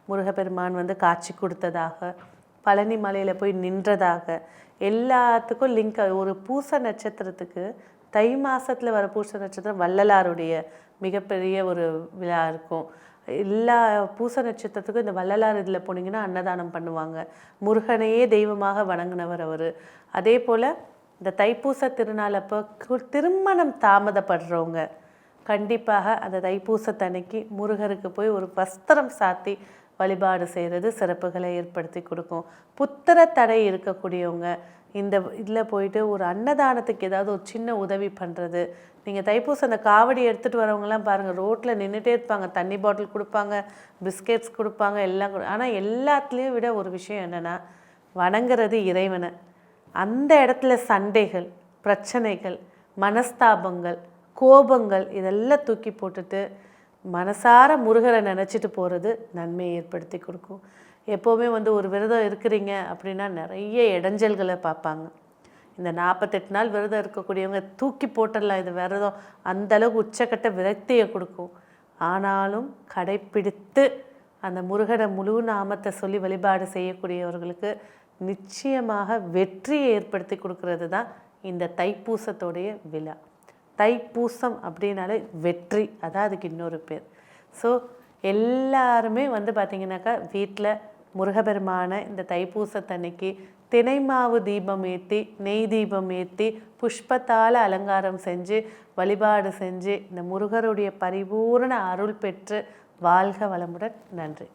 முருகப்பெருமான் வந்து காட்சி கொடுத்ததாக, பழனி மலையில் போய் நின்றதாக, எல்லாத்துக்கும் லிங்க். ஒரு பூச நட்சத்திரத்துக்கு தை மாதத்தில் வர பூச நட்சத்திரம் வள்ளலாருடைய மிகப்பெரிய ஒரு விழா இருக்கும். எல்லா பூச நட்சத்திரத்துக்கும் இந்த வள்ளலார் இதில் போனீங்கன்னா அன்னதானம் பண்ணுவாங்க. முருகனையே தெய்வமாக வணங்கினவர் அவர். அதே போல் இந்த தைப்பூச திருநாள் அப்போ திருமணம் தாமதப்படுறவங்க கண்டிப்பாக அந்த தைப்பூசத்தன்னைக்கு முருகருக்கு போய் ஒரு வஸ்திரம் சாத்தி வழிபாடு செய்கிறது சிறப்புகளை ஏற்படுத்தி கொடுக்கும். புத்திர தடை இருக்கக்கூடியவங்க இந்த இதில் போயிட்டு ஒரு அன்னதானத்துக்கு ஏதாவது ஒரு சின்ன உதவி பண்ணுறது. நீங்கள் தைப்பூசம் அந்த காவடி எடுத்துகிட்டு வரவங்கலாம் பாருங்கள், ரோட்டில் நின்றுட்டே இருப்பாங்க, தண்ணி பாட்டில் கொடுப்பாங்க, பிஸ்கெட்ஸ் கொடுப்பாங்க, எல்லாம் ஆனால் எல்லாத்துலேயும் விட ஒரு விஷயம் என்னென்னா வணங்குறது இறைவனை. அந்த இடத்துல சண்டைகள், பிரச்சனைகள், மனஸ்தாபங்கள், கோபங்கள் இதெல்லாம் தூக்கி போட்டுட்டு மனசார முருகரை நினச்சிட்டு போகிறது நன்மையை ஏற்படுத்தி கொடுக்கும். எப்போவுமே வந்து ஒரு விரதம் இருக்கிறீங்க அப்படின்னா நிறைய இடைஞ்சல்களை பார்ப்பாங்க. இந்த 48 நாள் விரதம் இருக்கக்கூடியவங்க தூக்கி போட்டுடலாம் இது விரதம், அந்தளவுக்கு உச்சக்கட்ட விரக்தியை கொடுக்கும். ஆனாலும் கடைப்பிடித்து அந்த முருகனை முழு நாமத்தை சொல்லி வழிபாடு செய்யக்கூடியவர்களுக்கு நிச்சயமாக வெற்றியை ஏற்படுத்தி கொடுக்கறது தான் இந்த தைப்பூசத்தோடைய விழா. தைப்பூசம் அப்படின்னாலே வெற்றி, அதான் அதுக்கு இன்னொரு பேர். ஸோ எல்லாருமே வந்து பார்த்திங்கனாக்கா வீட்டில் முருகபெருமான இந்த தைப்பூசத்தன்னைக்கு தினை மாவு தீபம் ஏற்றி, நெய் தீபம் ஏற்றி, புஷ்பத்தால் அலங்காரம் செஞ்சு வழிபாடு செஞ்சு இந்த முருகருடைய பரிபூர்ண அருள் பெற்று வாழ்க வளமுடன். நன்றி.